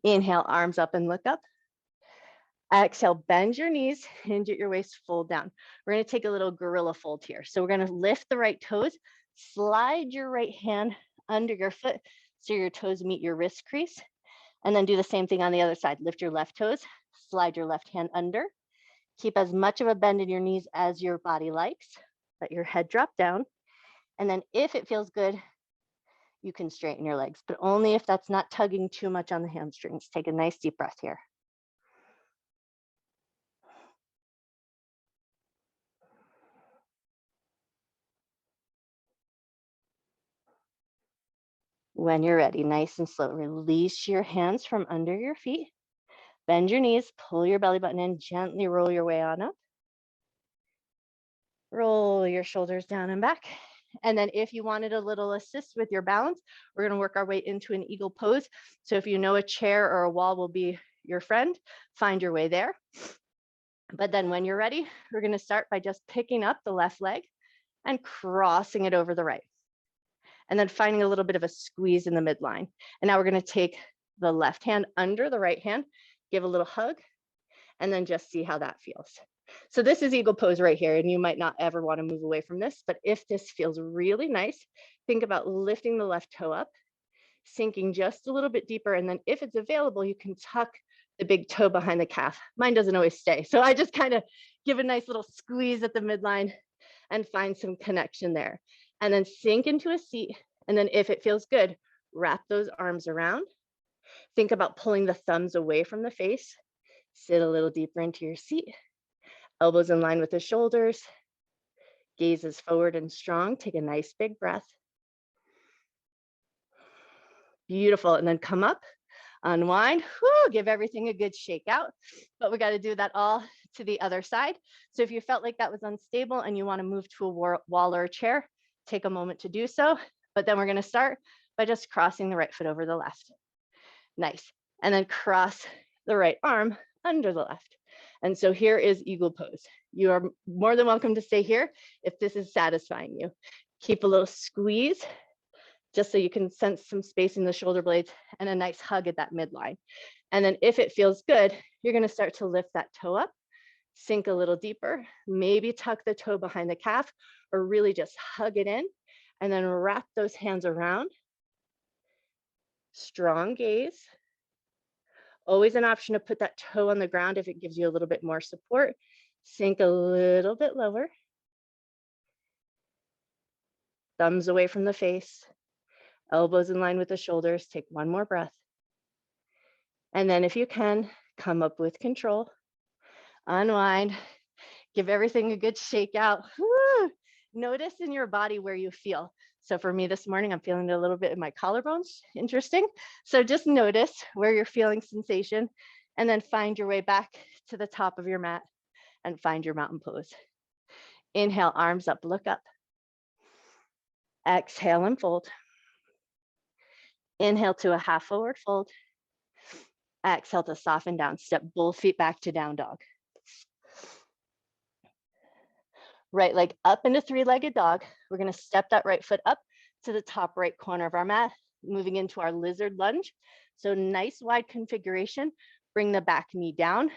Inhale, arms up and look up. Exhale, bend your knees, hinge at your waist, fold down. We're going to take a little gorilla fold here. So we're going to lift the right toes, slide your right hand under your foot so your toes meet your wrist crease, and then do the same thing on the other side. Lift your left toes, slide your left hand under. Keep as much of a bend in your knees as your body likes. Let your head drop down. And then if it feels good, you can straighten your legs, but only if that's not tugging too much on the hamstrings. Take a nice deep breath here. When you're ready, nice and slow, release your hands from under your feet. Bend your knees, pull your belly button in, gently roll your way on up. Roll your shoulders down and back. And then if you wanted a little assist with your balance, we're going to work our way into an eagle pose. So if you know a chair or a wall will be your friend, find your way there. But then when you're ready, we're going to start by just picking up the left leg and crossing it over the right. And then finding a little bit of a squeeze in the midline. And now we're going to take the left hand under the right hand, give a little hug, and then just see how that feels. So this is eagle pose right here, and you might not ever want to move away from this, but if this feels really nice, think about lifting the left toe up, sinking just a little bit deeper, and then if it's available, you can tuck the big toe behind the calf. Mine doesn't always stay, so I just kind of give a nice little squeeze at the midline and find some connection there. And then sink into a seat, and then if it feels good, wrap those arms around. Think about pulling the thumbs away from the face. Sit a little deeper into your seat. Elbows in line with the shoulders. Gaze is forward and strong. Take a nice big breath. Beautiful. And then come up, unwind. Whew, give everything a good shake out. But we got to do that all to the other side. So if you felt like that was unstable and you want to move to a wall or a chair, take a moment to do so. But then we're going to start by just crossing the right foot over the left. Nice. And then cross the right arm under the left. And so here is eagle pose. You are more than welcome to stay here if this is satisfying you. Keep a little squeeze just so you can sense some space in the shoulder blades and a nice hug at that midline. And then if it feels good, you're going to start to lift that toe up, sink a little deeper, maybe tuck the toe behind the calf, or really just hug it in, and then wrap those hands around. Strong gaze. Always an option to put that toe on the ground if it gives you a little bit more support. Sink a little bit lower. Thumbs away from the face. Elbows in line with the shoulders. Take one more breath. And then if you can, come up with control. Unwind. Give everything a good shake out. Woo! Notice in your body where you feel. So for me this morning, I'm feeling it a little bit in my collarbones. Interesting. So just notice where you're feeling sensation, and then find your way back to the top of your mat and find your mountain pose. Inhale, arms up, look up. Exhale and fold. Inhale to a half forward fold. Exhale to soften down. Step both feet back to down dog. Right leg up into three-legged dog. We're going to step that right foot up to the top right corner of our mat. moving into our lizard lunge. So nice wide configuration. Bring the back knee down.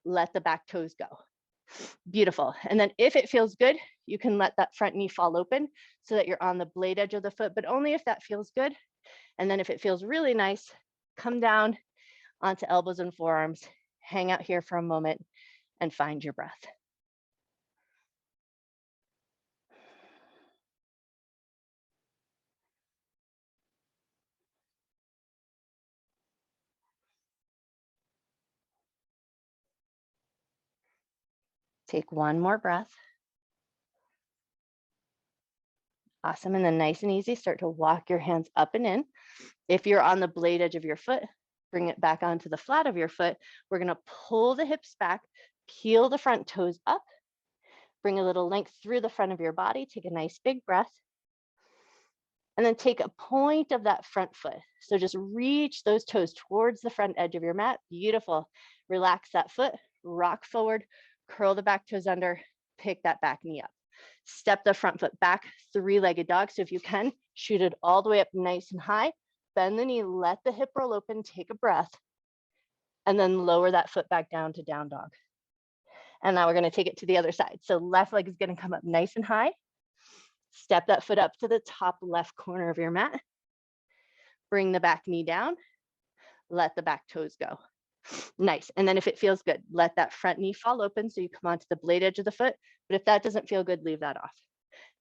Let the back toes go. Beautiful. And then if it feels good, you can let that front knee fall open so that you're on the blade edge of the foot, but only if that feels good. And then if it feels really nice, come down onto elbows and forearms, hang out here for a moment and find your breath. Take one more breath. Awesome. And then nice and easy, start to walk your hands up and in. If you're on the blade edge of your foot, bring it back onto the flat of your foot. We're going to pull the hips back, peel the front toes up, bring a little length through the front of your body. Take a nice big breath. And then take a point of that front foot. So just reach those toes towards the front edge of your mat. Beautiful. Relax that foot, rock forward, curl the back toes under, pick that back knee up. Step the front foot back, three-legged dog. So if you can, shoot it all the way up nice and high. Bend the knee, let the hip roll open, take a breath, and then lower that foot back down to down dog. And now we're going to take it to the other side. So left leg is going to come up nice and high. Step that foot up to the top left corner of your mat. Bring the back knee down. Let the back toes go. Nice. And then if it feels good, let that front knee fall open so you come onto the blade edge of the foot. But if that doesn't feel good, leave that off.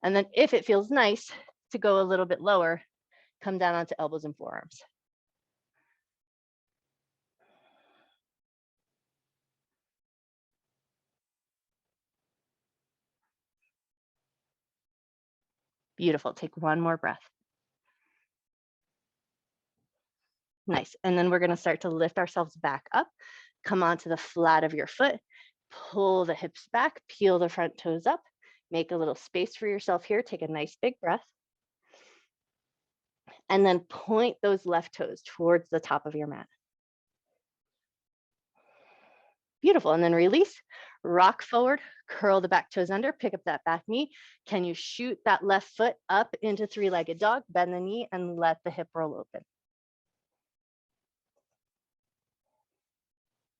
And then if it feels nice to go a little bit lower, come down onto elbows and forearms. Beautiful. Take one more breath. Nice. And then we're going to start to lift ourselves back up. Come onto the flat of your foot. Pull the hips back. Peel the front toes up. Make a little space for yourself here. Take a nice big breath. And then point those left toes towards the top of your mat. Beautiful. And then release. Rock forward. Curl the back toes under. Pick up that back knee. Can you shoot that left foot up into three-legged dog? Bend the knee and let the hip roll open.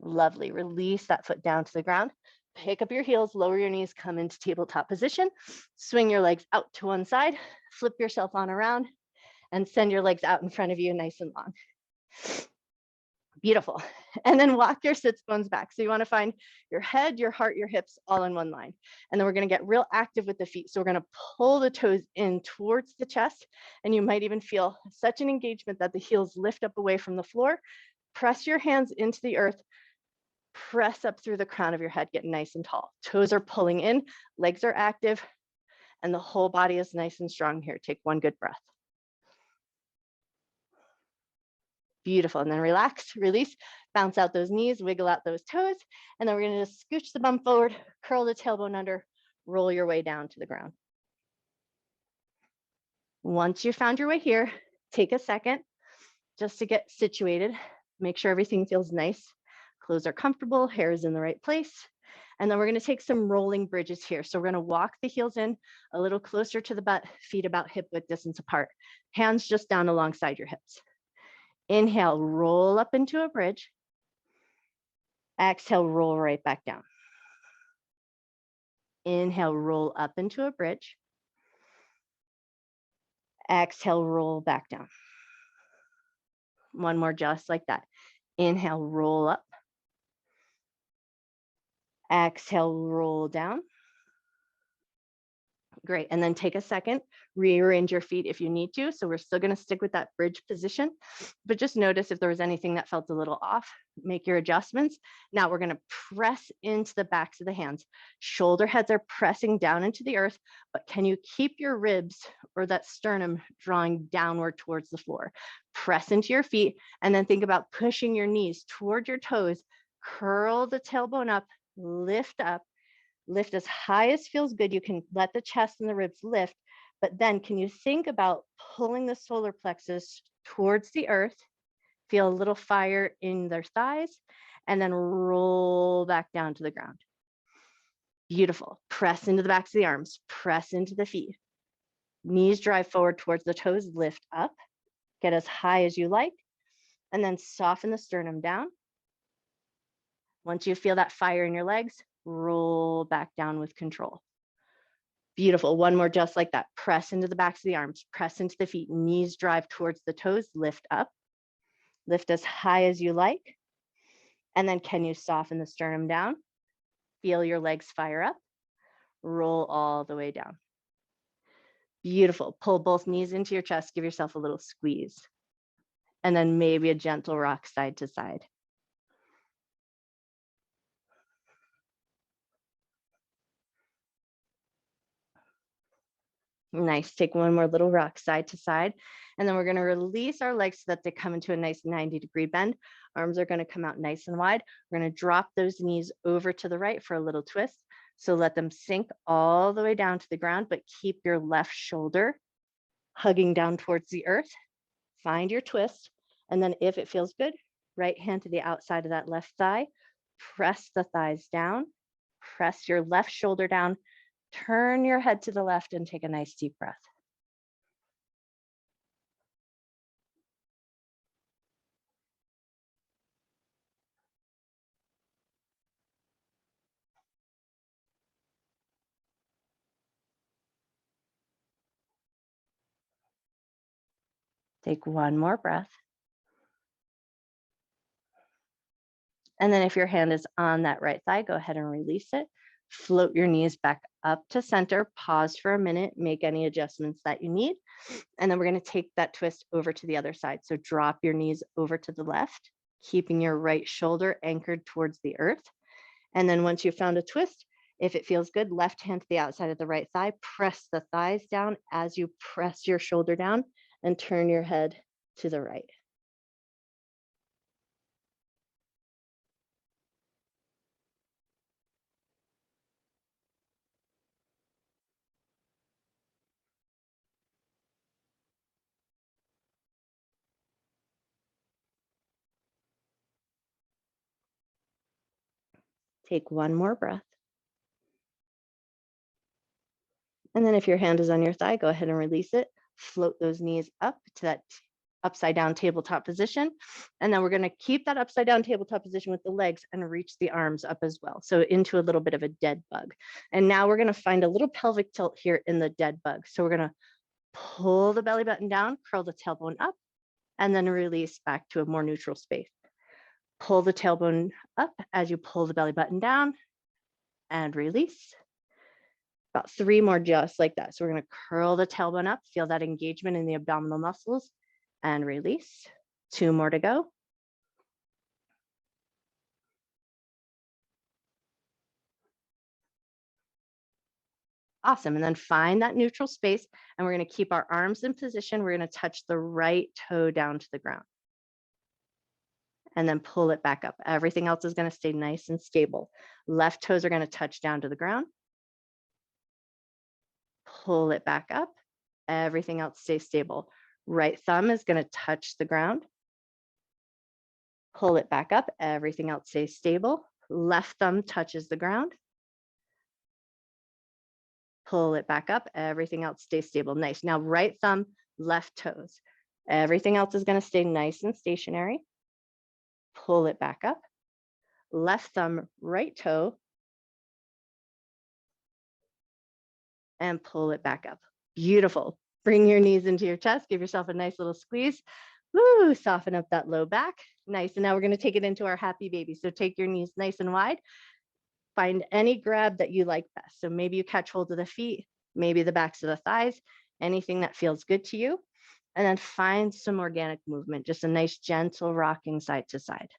Lovely. Release that foot down to the ground. Pick up your heels, lower your knees, come into tabletop position. Swing your legs out to one side, flip yourself on around, and send your legs out in front of you nice and long. Beautiful. And then walk your sits bones back. So you want to find your head, your heart, your hips all in one line. And then we're going to get real active with the feet. So we're going to pull the toes in towards the chest. And you might even feel such an engagement that the heels lift up away from the floor. Press your hands into the earth. Press up through the crown of your head, get nice and tall. Toes are pulling in, legs are active, and the whole body is nice and strong here. Take one good breath. Beautiful. And then relax, release, bounce out those knees, wiggle out those toes. And then we're going to just scooch the bum forward, curl the tailbone under, roll your way down to the ground. Once you found your way here, take a second just to get situated. Make sure everything feels nice. Clothes are comfortable, hair is in the right place. And then we're going to take some rolling bridges here. So we're going to walk the heels in a little closer to the butt, feet about hip width distance apart. Hands just down alongside your hips. Inhale, roll up into a bridge. Exhale, roll right back down. Inhale, roll up into a bridge. Exhale, roll back down. One more just like that. Inhale, roll up. Exhale, roll down. Great. And then take a second, rearrange your feet if you need to. So we're still going to stick with that bridge position, but just notice if there was anything that felt a little off, make your adjustments. Now we're going to press into the backs of the hands. Shoulder heads are pressing down into the earth, but can you keep your ribs or that sternum drawing downward towards the floor? Press into your feet and then think about pushing your knees toward your toes. Curl the tailbone up, lift up. Lift as high as feels good. You can let the chest and the ribs lift, but then can you think about pulling the solar plexus towards the earth, feel a little fire in their thighs, and then roll back down to the ground. Beautiful. Press into the backs of the arms, press into the feet. Knees drive forward towards the toes, lift up. Get as high as you like, and then soften the sternum down. Once you feel that fire in your legs, roll back down with control. Beautiful. One more just like that. Press into the backs of the arms, press into the feet, knees drive towards the toes, lift up. Lift as high as you like. And then can you soften the sternum down? Feel your legs fire up. Roll all the way down. Beautiful. Pull both knees into your chest. Give yourself a little squeeze. And then maybe a gentle rock side to side. Nice. Take one more little rock side to side. And then we're going to release our legs so that they come into a nice 90-degree bend. Arms are going to come out nice and wide. We're going to drop those knees over to the right for a little twist. So let them sink all the way down to the ground, but keep your left shoulder hugging down towards the earth. Find your twist. And then if it feels good, right hand to the outside of that left thigh. Press the thighs down. Press your left shoulder down. Turn your head to the left and take a nice deep breath. Take one more breath. And then if your hand is on that right thigh, go ahead and release it. Float your knees back up to center. Pause for a minute. Make any adjustments that you need. And then we're going to take that twist over to the other side. So drop your knees over to the left, keeping your right shoulder anchored towards the earth. And then once you've found a twist, if it feels good, left hand to the outside of the right thigh, press the thighs down as you press your shoulder down and turn your head to the right. Take one more breath. And then if your hand is on your thigh, go ahead and release it. Float those knees up to that upside down tabletop position. And then we're going to keep that upside down tabletop position with the legs and reach the arms up as well. So into a little bit of a dead bug. And now we're going to find a little pelvic tilt here in the dead bug. So we're going to pull the belly button down, curl the tailbone up, and then release back to a more neutral space. Pull the tailbone up as you pull the belly button down and release. About 3 more just like that. So we're going to curl the tailbone up, feel that engagement in the abdominal muscles and release. 2 more to go. Awesome. And then find that neutral space. And we're going to keep our arms in position. We're going to touch the right toe down to the ground. And then pull it back up. Everything else is going to stay nice and stable. Left toes are going to touch down to the ground. Pull it back up. Everything else stays stable. Right thumb is going to touch the ground. Pull it back up. Everything else stays stable. Left thumb touches the ground. Pull it back up. Everything else stays stable. Nice. Now right thumb, left toes. Everything else is going to stay nice and stationary. Pull it back up. Left thumb, right toe. And pull it back up. Beautiful. Bring your knees into your chest. Give yourself a nice little squeeze. Woo, soften up that low back. Nice. And now we're going to take it into our happy baby. So take your knees nice and wide. Find any grab that you like best. So maybe you catch hold of the feet, maybe the backs of the thighs, anything that feels good to you. And then find some organic movement, just a nice gentle rocking side to side.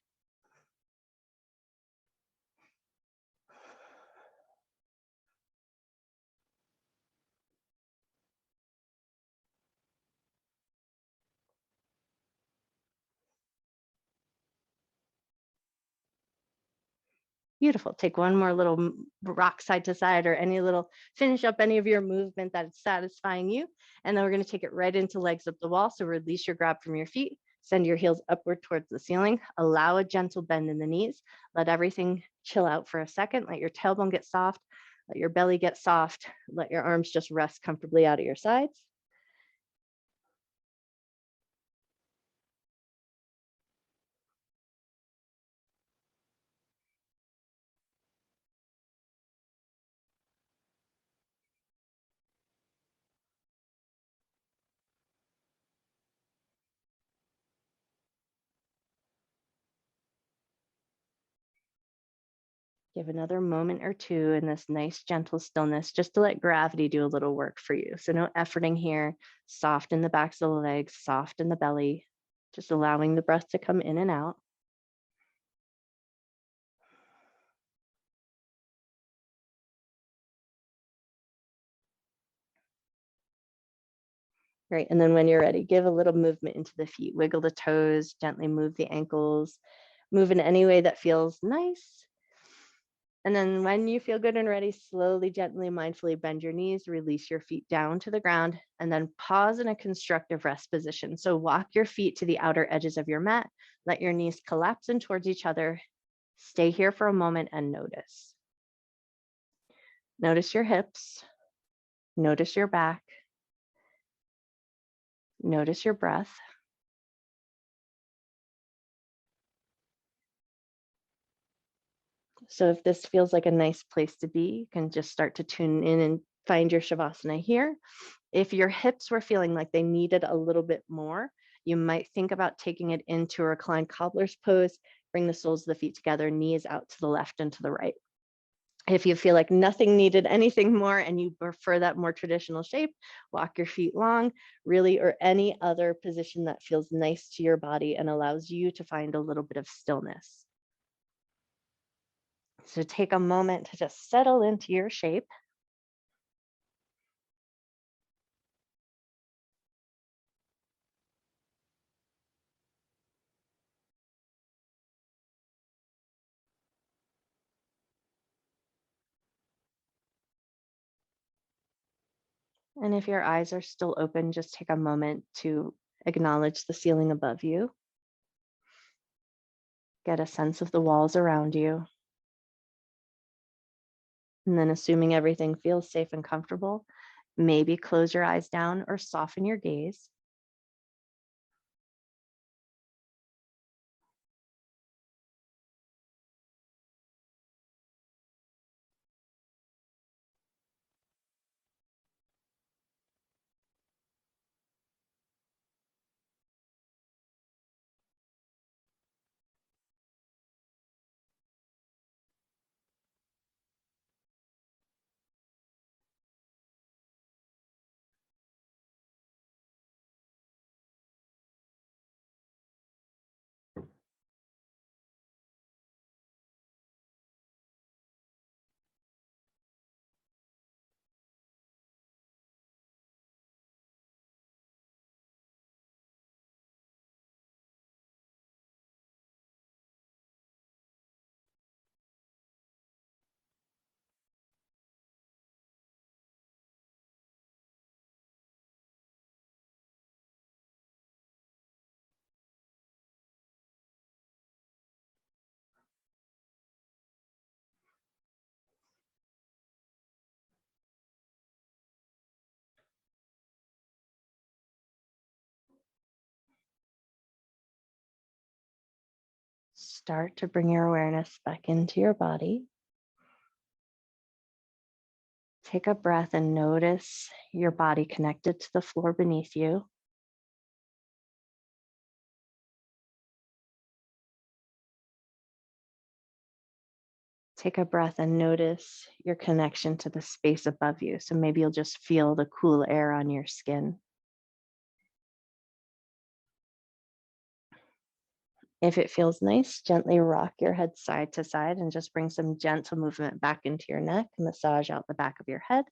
Beautiful. Take one more little rock side to side or any little, finish up any of your movement that's satisfying you. And then we're going to take it right into legs up the wall. So release your grab from your feet, send your heels upward towards the ceiling, allow a gentle bend in the knees, let everything chill out for a second, let your tailbone get soft, let your belly get soft, let your arms just rest comfortably out of your sides. Give another moment or two in this nice, gentle stillness just to let gravity do a little work for you. So, no efforting here. Soft in the backs of the legs, soft in the belly, just allowing the breath to come in and out. Great. And then when you're ready, give a little movement into the feet. Wiggle the toes, gently move the ankles, move in any way that feels nice. And then when you feel good and ready, slowly, gently, mindfully bend your knees, release your feet down to the ground, and then pause in a constructive rest position. So walk your feet to the outer edges of your mat, let your knees collapse in towards each other. Stay here for a moment and notice. Notice your hips, notice your back, notice your breath. So if this feels like a nice place to be, you can just start to tune in and find your Shavasana here. If your hips were feeling like they needed a little bit more, you might think about taking it into a reclined cobbler's pose. Bring the soles of the feet together, knees out to the left and to the right. If you feel like nothing needed anything more and you prefer that more traditional shape, walk your feet long, really, or any other position that feels nice to your body and allows you to find a little bit of stillness. So take a moment to just settle into your shape. And if your eyes are still open, just take a moment to acknowledge the ceiling above you. Get a sense of the walls around you. And then, assuming everything feels safe and comfortable, maybe close your eyes down or soften your gaze. Start to bring your awareness back into your body. Take a breath and notice your body connected to the floor beneath you. Take a breath and notice your connection to the space above you. So maybe you'll just feel the cool air on your skin. If it feels nice, gently rock your head side to side and just bring some gentle movement back into your neck. Massage out the back of your head.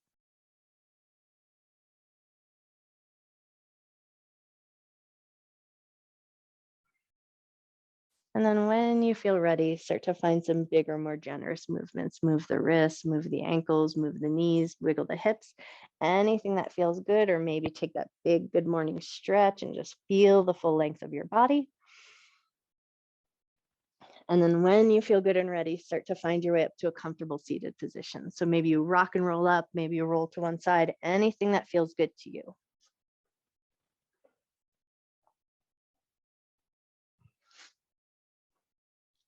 And then when you feel ready, start to find some bigger, more generous movements. Move the wrists, move the ankles, move the knees, wiggle the hips, anything that feels good, or maybe take that big good morning stretch and just feel the full length of your body. And then when you feel good and ready, start to find your way up to a comfortable seated position. So maybe you rock and roll up, maybe you roll to one side, anything that feels good to you.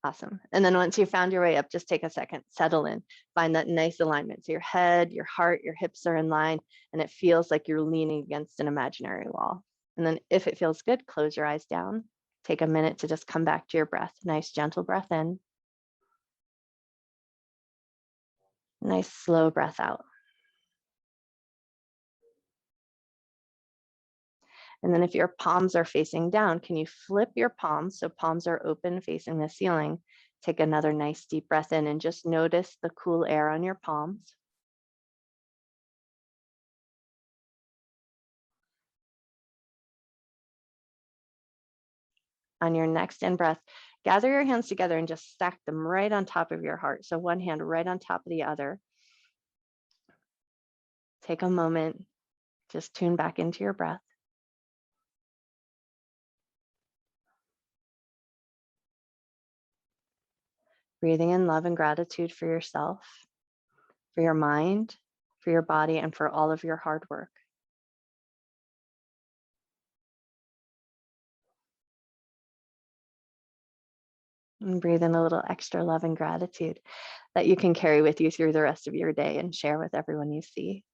Awesome. And then once you found your way up, just take a second, settle in, find that nice alignment. So your head, your heart, your hips are in line, and it feels like you're leaning against an imaginary wall. And then if it feels good, close your eyes down. Take a minute to just come back to your breath. Nice, gentle breath in. Nice slow breath out. And then if your palms are facing down, can you flip your palms so palms are open facing the ceiling? Take another nice deep breath in and just notice the cool air on your palms. On your next in breath, gather your hands together and just stack them right on top of your heart. So one hand right on top of the other. Take a moment, just tune back into your breath. Breathing in love and gratitude for yourself, for your mind, for your body, and for all of your hard work. And breathe in a little extra love and gratitude that you can carry with you through the rest of your day and share with everyone you see.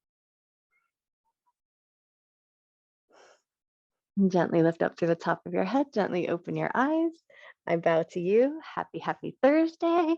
And gently lift up through the top of your head, gently open your eyes. I bow to you. Happy, happy Thursday.